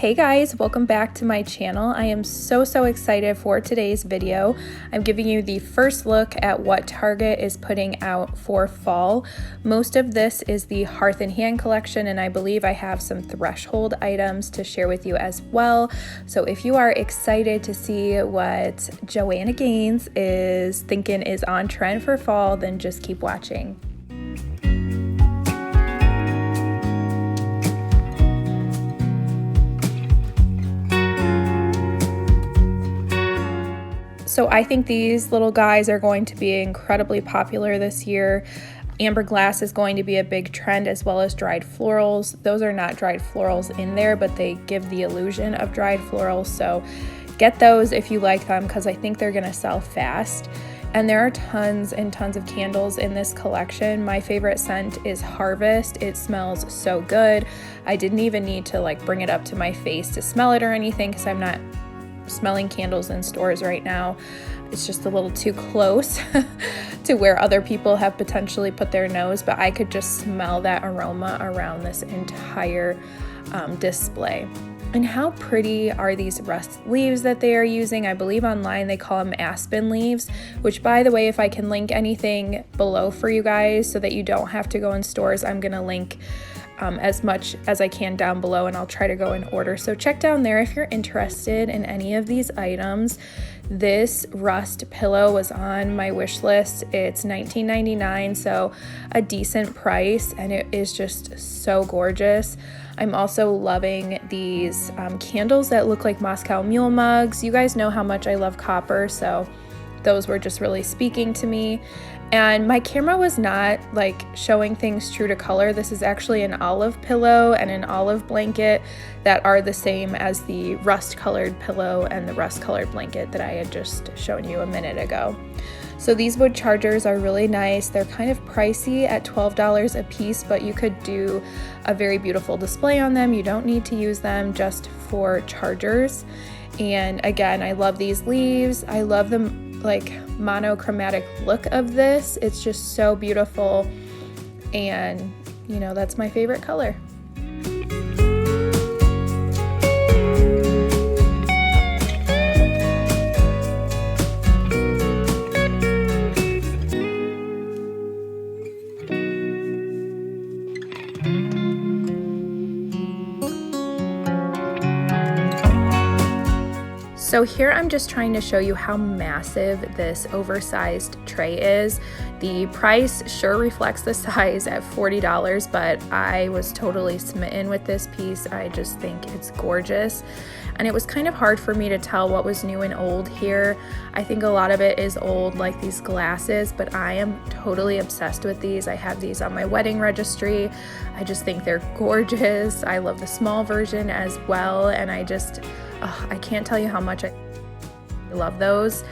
Hey guys, welcome back to my channel. I am so excited for today's video. I'm giving you the first look at what Target is putting out for fall. Most of this is the Hearth and Hand collection, and I believe I have some threshold items to share with you as well. So if you are excited to see what Joanna Gaines is thinking is on trend for fall, then just keep watching. So I think these little guys are going to be incredibly popular this year. Amber glass is going to be a big trend, as well as dried florals. Those are not dried florals in there, but they give the illusion of dried florals. So get those if you like them, because I think they're gonna sell fast. And there are tons and tons of candles in this collection. My favorite scent is Harvest. It smells so good. I didn't even need to bring it up to my face to smell it or anything, because I'm not smelling candles in stores right now. It's just a little too close to where other people have potentially put their nose, but I could just smell that aroma around this entire display. And how pretty are these rust leaves that they are using? I believe online they call them aspen leaves, which, by the way, if I can link anything below for you guys so that you don't have to go in stores, I'm gonna link as much as I can down below, and I'll try to go in order. So check down there if you're interested in any of these items. This rust pillow was on my wish list. It's $19.99, so a decent price, and it is just so gorgeous. I'm also loving these candles that look like Moscow Mule mugs. You guys know how much I love copper, so those were just really speaking to me. And my camera was not showing things true to color. This is actually an olive pillow and an olive blanket that are the same as the rust colored pillow and the rust colored blanket that I had just shown you a minute ago. So these wood chargers are really nice. They're kind of pricey at $12 a piece, but you could do a very beautiful display on them. You don't need to use them just for chargers. And again, I love these leaves. I love them monochromatic look of this. It's just so beautiful, and that's my favorite color. So here I'm just trying to show you how massive this oversized tray is. The price sure reflects the size at $40, but I was totally smitten with this piece. I just think it's gorgeous. And it was kind of hard for me to tell what was new and old here. I think a lot of it is old, like these glasses, but I am totally obsessed with these. I have these on my wedding registry. I just think they're gorgeous. I love the small version as well, and I can't tell you how much I love those.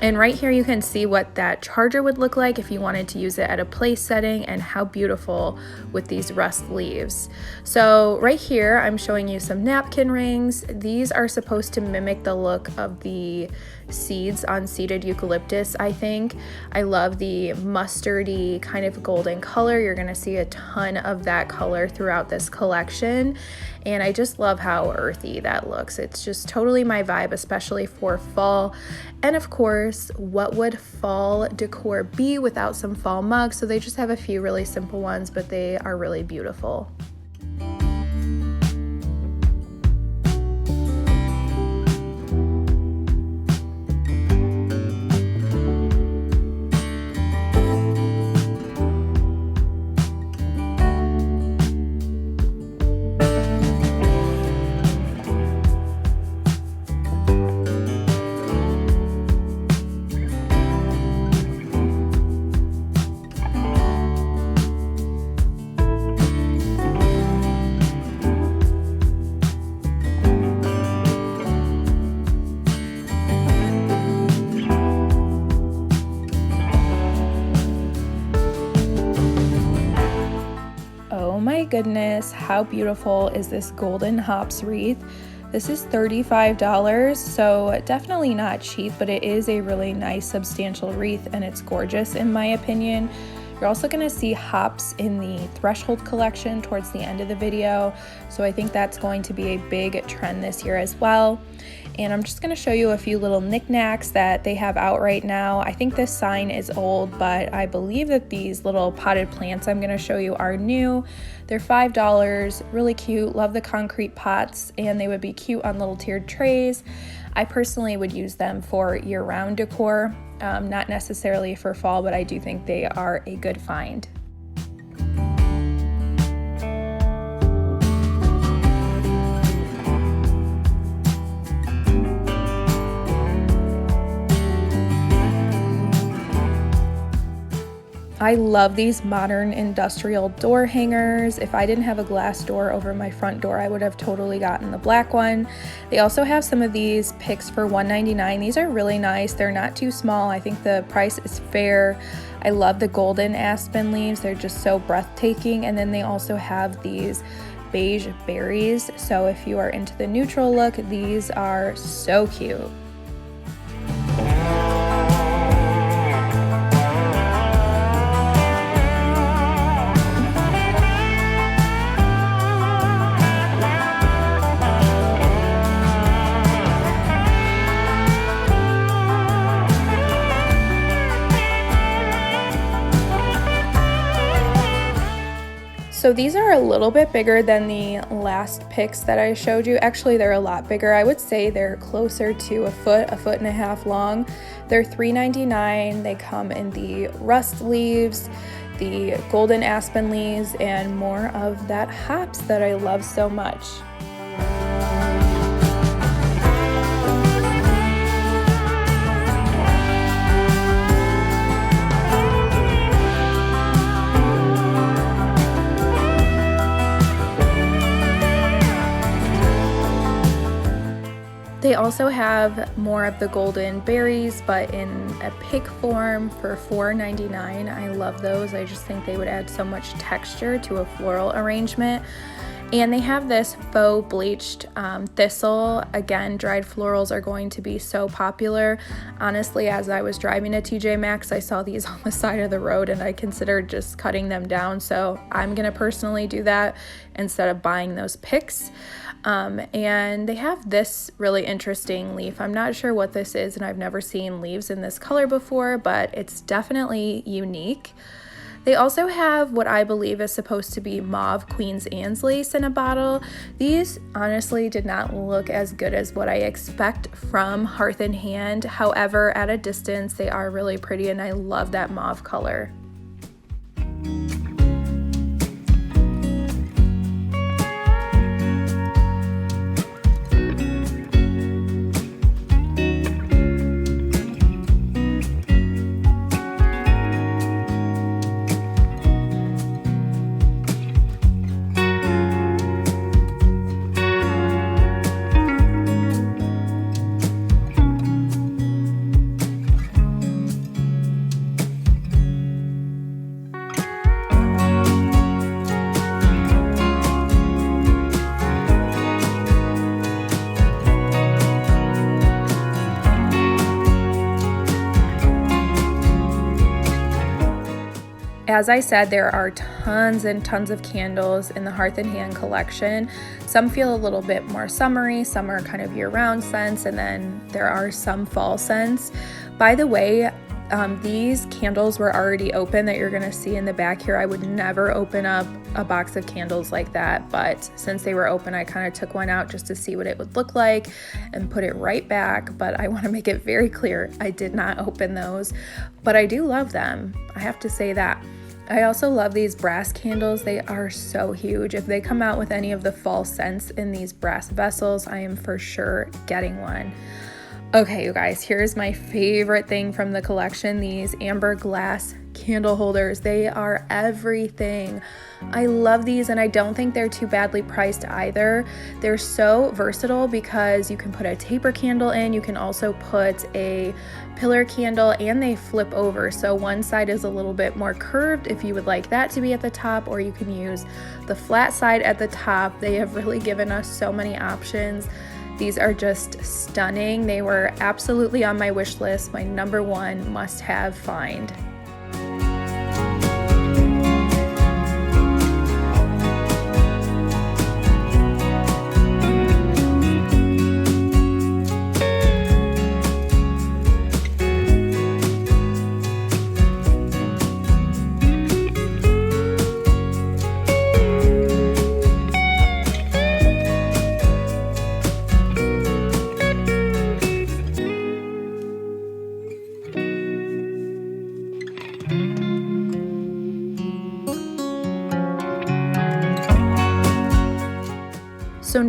And right here you can see what that charger would look like if you wanted to use it at a place setting, and how beautiful with these rust leaves. So right here I'm showing you some napkin rings. These are supposed to mimic the look of the seeds on seeded eucalyptus, I think. I love the mustardy kind of golden color. You're gonna see a ton of that color throughout this collection, and I just love how earthy that looks. It's just totally my vibe, especially for fall. And of course, what would fall decor be without some fall mugs? So they just have a few really simple ones, but they are really beautiful. Goodness, how beautiful is this golden hops wreath? This is $35, so definitely not cheap, but it is a really nice substantial wreath, and it's gorgeous in my opinion. You're also going to see hops in the Threshold collection towards the end of the video, so I think that's going to be a big trend this year as well. And I'm just going to show you a few little knickknacks that they have out right now. I think this sign is old, but I believe that these little potted plants I'm going to show you are new. They're $5, really cute, love the concrete pots, and they would be cute on little tiered trays. I personally would use them for year-round decor, not necessarily for fall, but I do think they are a good find. I love these modern industrial door hangers. If I didn't have a glass door over my front door, I would have totally gotten the black one. They also have some of these picks for $1.99. These are really nice. They're not too small. I think the price is fair. I love the golden aspen leaves. They're just so breathtaking. And then they also have these beige berries. So if you are into the neutral look, these are so cute. So these are a little bit bigger than the last picks that I showed you. Actually, they're a lot bigger. I would say they're closer to a foot and a half long. They're $3.99. They come in the rust leaves, the golden aspen leaves, and more of that hops that I love so much. They also have more of the golden berries, but in a pick form for $4.99. I love those. I just think they would add so much texture to a floral arrangement. And they have this faux bleached thistle. Again, dried florals are going to be so popular. Honestly, as I was driving to TJ Maxx, I saw these on the side of the road and I considered just cutting them down. So I'm gonna personally do that instead of buying those picks. And they have this really interesting leaf. I'm not sure what this is, and I've never seen leaves in this color before, but it's definitely unique. They also have what I believe is supposed to be mauve Queen's Anne's lace in a bottle. These honestly did not look as good as what I expect from Hearth and Hand. However, at a distance, they are really pretty, and I love that mauve color. As I said, there are tons and tons of candles in the Hearth and Hand collection. Some feel a little bit more summery, some are kind of year-round scents, and then there are some fall scents. By the way, these candles were already open that you're going to see in the back here. I would never open up a box of candles like that, but since they were open, I kind of took one out just to see what it would look like and put it right back. But I want to make it very clear, I did not open those, but I do love them. I have to say that. I also love these brass candles. They are so huge. If they come out with any of the fall scents in these brass vessels, I am for sure getting one. Okay, you guys, here's my favorite thing from the collection, these amber glass candle holders. They are everything. I love these, and I don't think they're too badly priced either. They're so versatile because you can put a taper candle in, you can also put a pillar candle, and they flip over. So one side is a little bit more curved if you would like that to be at the top, or you can use the flat side at the top. They have really given us so many options. These are just stunning. They were absolutely on my wish list, my number one must-have find.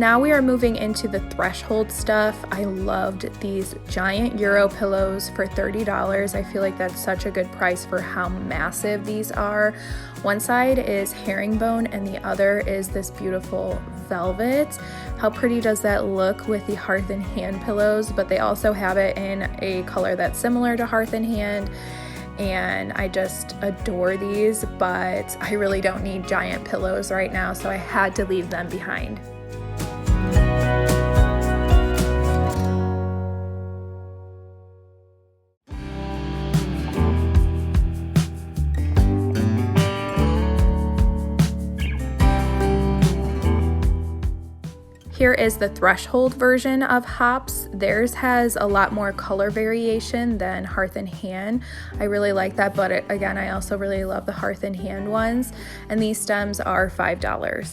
now we are moving into the threshold stuff. I loved these giant Euro pillows for $30. I feel like that's such a good price for how massive these are. One side is herringbone and the other is this beautiful velvet. How pretty does that look with the Hearth and Hand pillows? But they also have it in a color that's similar to Hearth and Hand. And I just adore these, but I really don't need giant pillows right now, so I had to leave them behind. Here is the threshold version of Hops. Theirs has a lot more color variation than Hearth and Hand. I really like that, but again, I also really love the Hearth and Hand ones. And these stems are $5.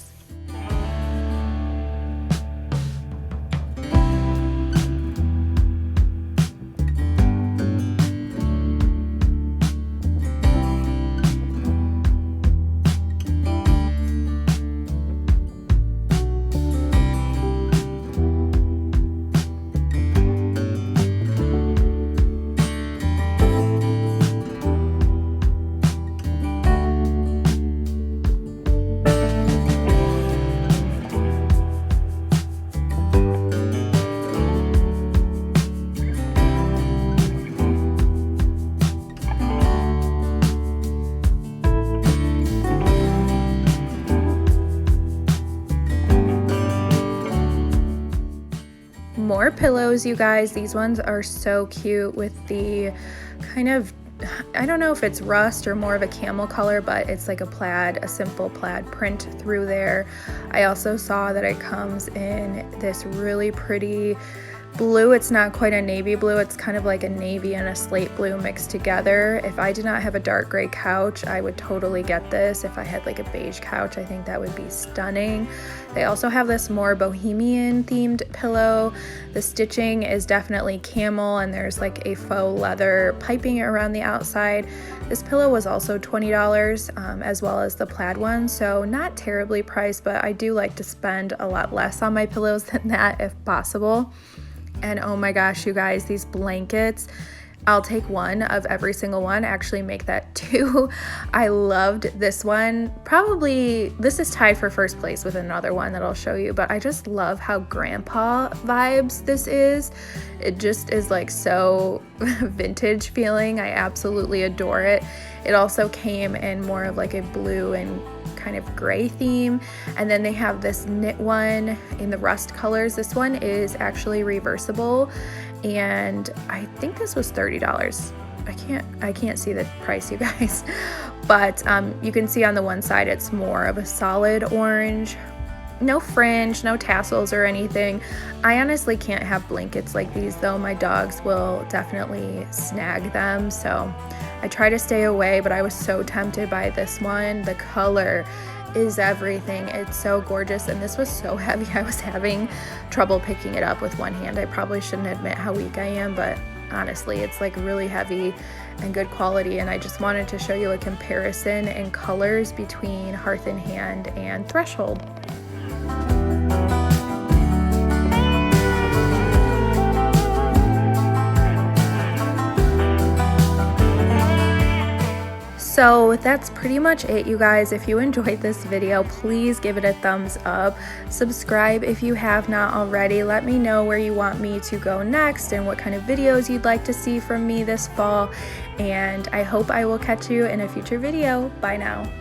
More pillows, you guys. These ones are so cute with the kind of, I don't know if it's rust or more of a camel color, but it's like a simple plaid print through there. I also saw that it comes in this really pretty blue. It's not quite a navy blue, it's kind of like a navy and a slate blue mixed together. If I did not have a dark gray couch, I would totally get this. If I had like a beige couch, I think that would be stunning. They also have this more bohemian themed pillow. The stitching is definitely camel and there's like a faux leather piping around the outside. This pillow was also $20 as well as the plaid one, so not terribly priced, but I do like to spend a lot less on my pillows than that if possible. And oh my gosh, you guys, these blankets, I'll take one of every single one, actually make that two. I loved this one. Probably, this is tied for first place with another one that I'll show you, but I just love how grandpa vibes this is. It just is like so vintage feeling. I absolutely adore it. It also came in more of like a blue and kind of gray theme, and then they have this knit one in the rust colors. This one is actually reversible and I think this was $30. I can't see the price, you guys, but you can see on the one side it's more of a solid orange. No fringe, no tassels or anything. I honestly can't have blankets like these though. My dogs will definitely snag them, so I try to stay away, but I was so tempted by this one. The color is everything. It's so gorgeous, and this was so heavy. I was having trouble picking it up with one hand. I probably shouldn't admit how weak I am, but honestly, it's like really heavy and good quality, and I just wanted to show you a comparison in colors between Hearth and Hand and Threshold. So that's pretty much it, you guys. If you enjoyed this video, please give it a thumbs up. Subscribe if you have not already. Let me know where you want me to go next and what kind of videos you'd like to see from me this fall. And I hope I will catch you in a future video. Bye now.